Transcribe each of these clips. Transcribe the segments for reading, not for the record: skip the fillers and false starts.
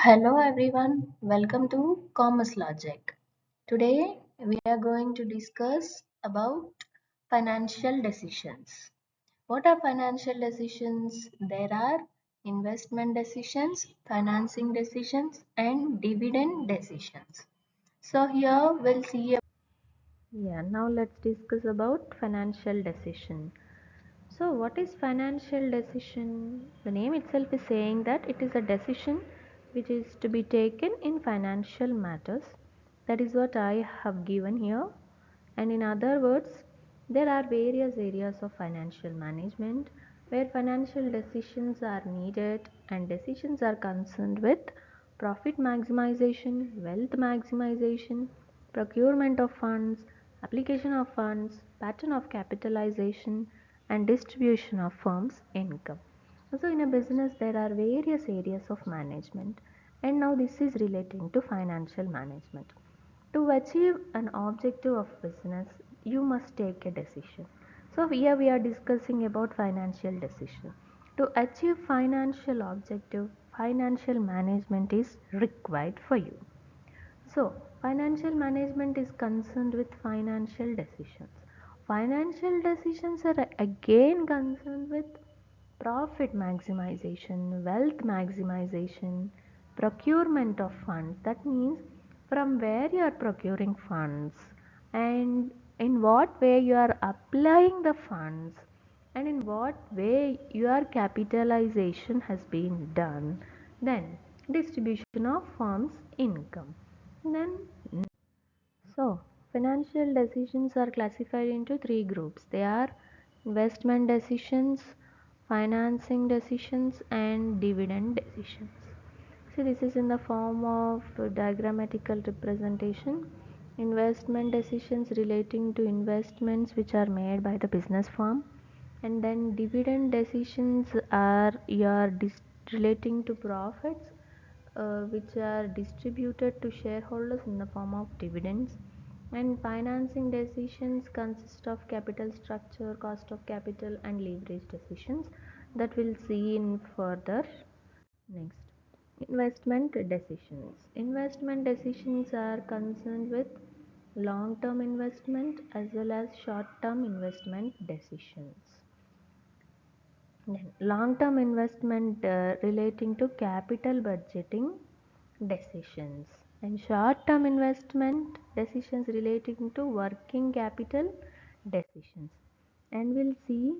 Hello everyone, welcome to Commerce Logic. Today we are going to discuss about financial decisions. What are financial decisions? There are investment decisions, financing decisions and dividend decisions. So here we'll see. Yeah, now let's discuss about financial decision. So, what is financial decision? The name itself is saying that it is a decision which is to be taken in financial matters. That is what I have given here. And in other words, there are various areas of financial management where financial decisions are needed, and decisions are concerned with profit maximization, wealth maximization, procurement of funds, application of funds, pattern of capitalization, and distribution of firm's income. So, in a business, there are various areas of management, and now this is relating to financial management. To achieve an objective of business, you must take a decision. So here we are discussing about financial decision. To achieve financial objective, financial management is required for you. So financial management is concerned with financial decisions. Financial decisions are again concerned with profit maximization, wealth maximization, procurement of funds. That means from where you are procuring funds and in what way you are applying the funds and in what way your capitalization has been done. Then distribution of firm's income. Then so, financial decisions are classified into three groups. They are investment decisions, financing decisions, and dividend decisions. See, this is in the form of diagrammatical representation. Investment decisions relating to investments which are made by the business firm, and then dividend decisions are your relating to profits which are distributed to shareholders in the form of dividends, and financing decisions consist of capital structure, cost of capital, and leverage decisions that we'll see in further. Next, investment decisions are concerned with long term investment as well as short term investment decisions. Then long term investment relating to capital budgeting decisions, and short term investment decisions relating to working capital decisions. And we'll see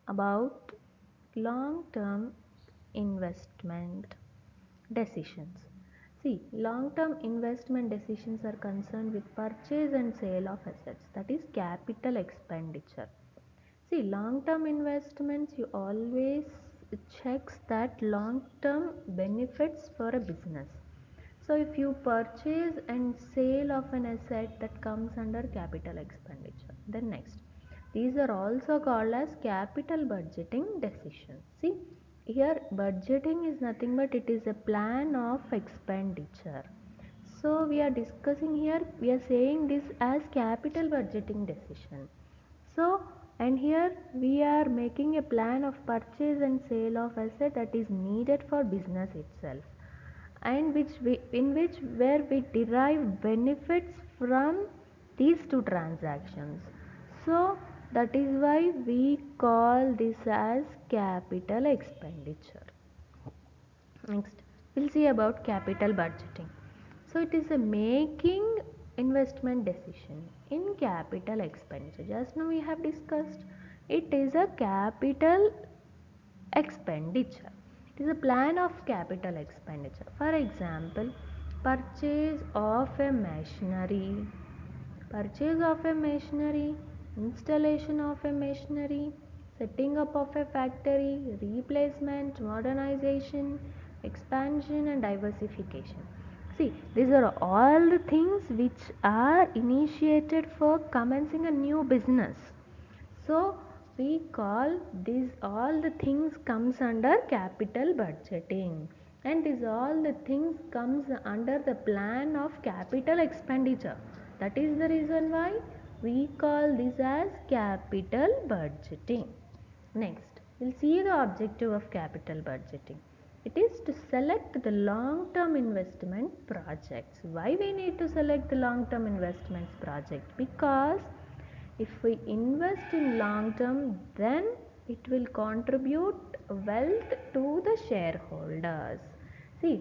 about long term investment decisions. See, long term investment decisions are concerned with purchase and sale of assets, that is capital expenditure. See, long term investments, you always checks that long term benefits for a business. So if you purchase and sale of an asset, that comes under capital expenditure. Then next, these are also called as capital budgeting decisions. See, here budgeting is nothing but it is a plan of expenditure. So we are discussing here, we are saying this as capital budgeting decision. So, and here we are making a plan of purchase and sale of asset that is needed for business itself, and in which where we derive benefits from these two transactions. So that is why we call this as capital expenditure. Next, we'll see about capital budgeting. So it is a making investment decision in capital expenditure. Just now we have discussed it is a capital expenditure. It is a plan of capital expenditure. For example, purchase of a machinery, installation of a machinery, setting up of a factory, replacement, modernization, expansion, and diversification. See, these are all the things which are initiated for commencing a new business. So, we call these all the things comes under capital budgeting, and these all the things comes under the plan of capital expenditure. That is the reason why we call this as capital budgeting. Next, we'll see the objective of capital budgeting. It is to select the long term investment projects. Why we need to select the long term investments project? Because if we invest in long term, then it will contribute wealth to the shareholders. See,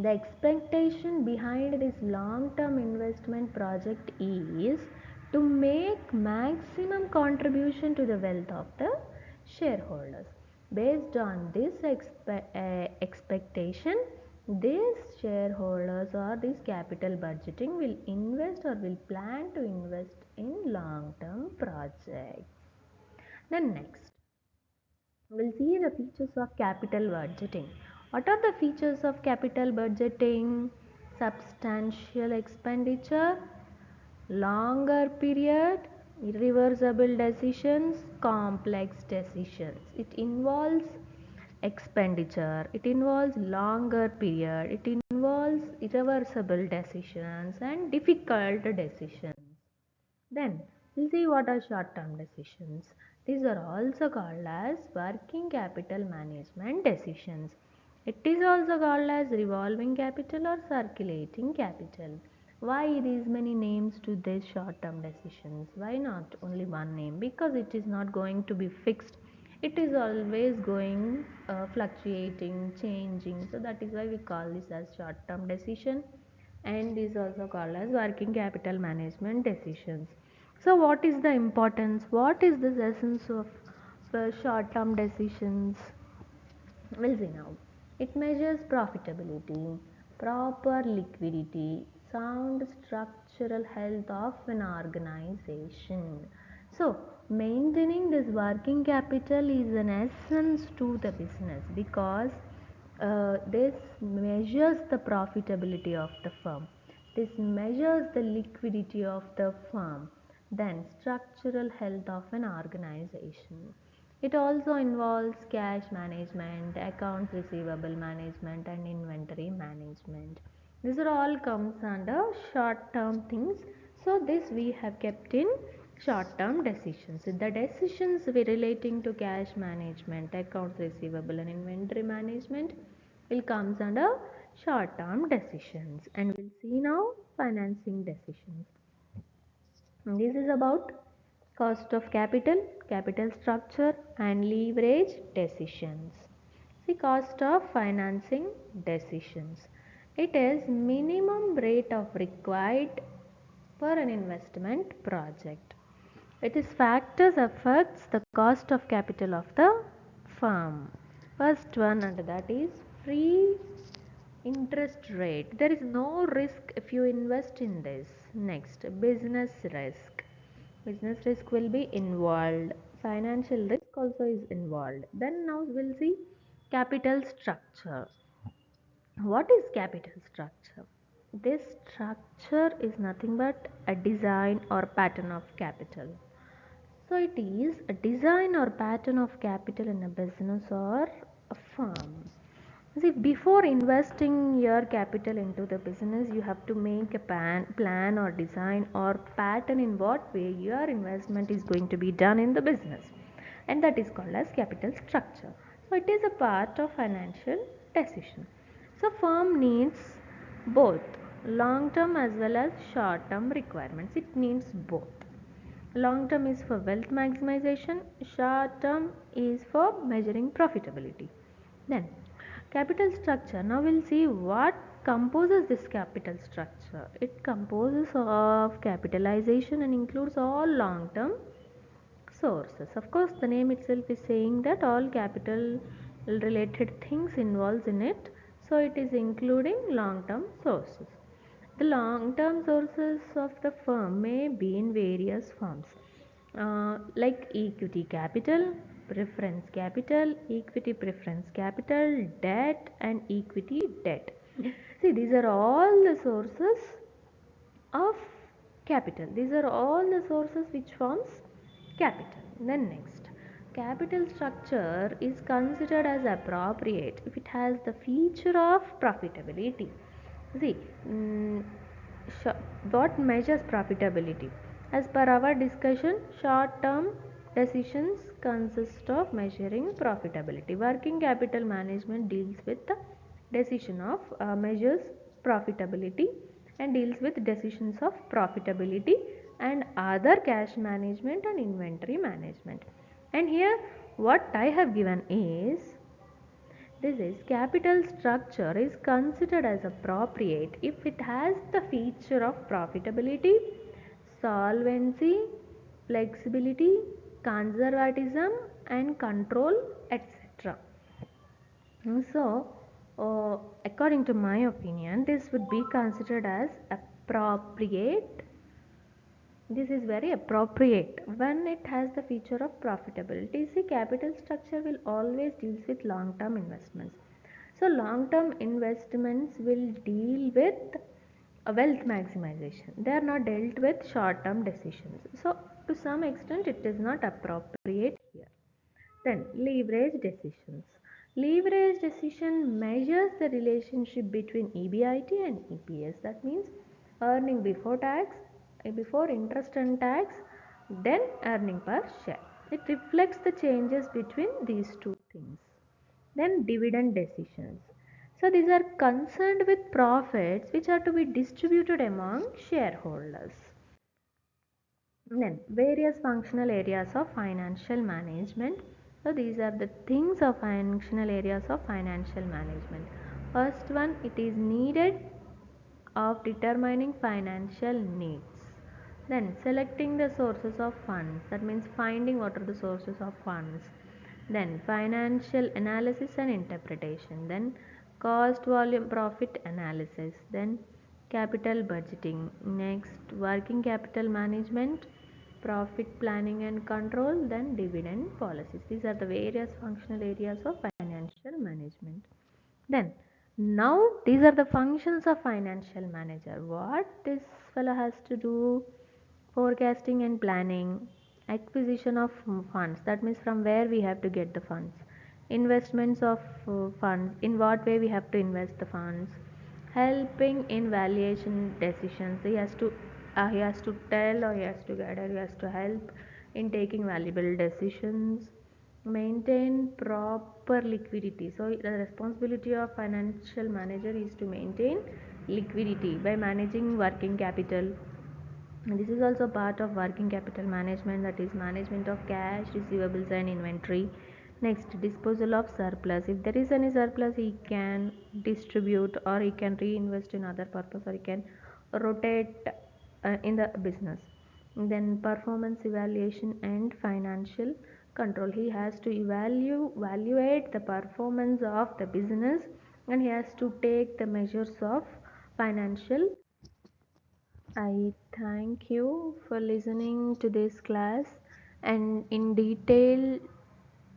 the expectation behind this long term investment project is to make maximum contribution to the wealth of the shareholders. Based on this expectation, these shareholders or this capital budgeting will invest or will plan to invest in long term projects. Then next, we'll see the features of capital budgeting. What are the features of capital budgeting? Substantial expenditure, longer period, irreversible decisions, complex decisions. It involves expenditure, it involves longer period, it involves irreversible decisions and difficult decisions. Then we'll see what are short-term decisions. These are also called as working capital management decisions. It is also called as revolving capital or circulating capital. Why these many names to these short-term decisions? Why not only one name? Because it is not going to be fixed. It is always going fluctuating, changing. So that is why we call this as short-term decision, and is also called as working capital management decisions. So what is the importance, what is the essence of short term decisions? We'll see now. It measures profitability, proper liquidity, sound structural health of an organization. So, maintaining this working capital is an essence to the business, because this measures the profitability of the firm. This measures the liquidity of the firm. Then, structural health of an organization. It also involves cash management, accounts receivable management, and inventory management. These are all comes under short term things. So this we have kept in short term decisions. The decisions relating to cash management, accounts receivable, and inventory management will comes under short term decisions. And we'll see now financing decisions. This is about cost of capital, capital structure, and leverage decisions. The cost of financing decisions. It is minimum rate of required for an investment project. It is factors affects the cost of capital of the firm. First one under that is free interest rate. There is no risk if you invest in this. Next, business risk. Business risk will be involved. Financial risk also is involved. Then now we'll see capital structure. What is capital structure? This structure is nothing but a design or pattern of capital. So it is a design or pattern of capital in a business or a firm. See, before investing your capital into the business, you have to make a plan or design or pattern in what way your investment is going to be done in the business, and that is called as capital structure. So it is a part of financial decision. So firm needs both long term as well as short term requirements. It needs both. Long term is for wealth maximization, short term is for measuring profitability. Then, capital structure. Now we'll see what composes this capital structure. It composes of capitalization and includes all long term sources. Of course, the name itself is saying that all capital related things involves in it. So it is including long term sources. The long term sources of the firm may be in various forms, like equity capital, preference capital, equity preference capital, debt, and equity debt. See, these are all the sources of capital. These are all the sources which forms capital. Then next, capital structure is considered as appropriate if it has the feature of profitability. See, what measures profitability? As per our discussion, short term decisions consist of measuring profitability. Working capital management deals with the decision of measures profitability and deals with decisions of profitability and other cash management and inventory management. And here what I have given is, this is capital structure is considered as appropriate if it has the feature of profitability, solvency, flexibility, conservatism, and control, etc. So, according to my opinion, this would be considered as appropriate. This is very appropriate when it has the feature of profitability. See, capital structure will always deals with long-term investments. So long-term investments will deal with wealth maximization. They are not dealt with short-term decisions. So to some extent it is not appropriate here. Then leverage decisions. Leverage decision measures the relationship between EBIT and EPS. That means earning before tax, before interest and tax, then earning per share. It reflects the changes between these two things. Then dividend decisions. So these are concerned with profits which are to be distributed among shareholders. Then various functional areas of financial management. So these are the things of functional areas of financial management. First one, it is needed of determining financial needs. Then selecting the sources of funds. That means finding what are the sources of funds. Then financial analysis and interpretation. Then cost volume profit analysis. Then capital budgeting. Next working capital management, profit planning and control, then dividend policies. These are the various functional areas of financial management. Then now these are the functions of financial manager. What this fellow has to do: forecasting and planning, acquisition of funds, that means from where we have to get the funds, investments of funds, in what way we have to invest the funds, helping in valuation decisions. He has to tell, or he has to guide, or he has to help in taking valuable decisions, maintain proper liquidity. So the responsibility of financial manager is to maintain liquidity by managing working capital. And this is also part of working capital management, that is management of cash, receivables and inventory. Next, disposal of surplus. If there is any surplus, he can distribute, or he can reinvest in other purpose, or he can rotate in the business. Then performance evaluation and financial control. He has to evaluate the performance of the business, and he has to take the measures of financial. I thank you for listening to this class, and in detail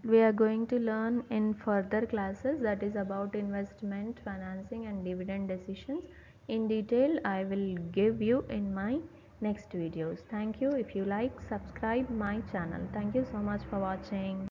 we are going to learn in further classes, that is about investment, financing and dividend decisions. In detail I will give you in my next videos. Thank you. If you like, subscribe my channel. Thank you so much for watching.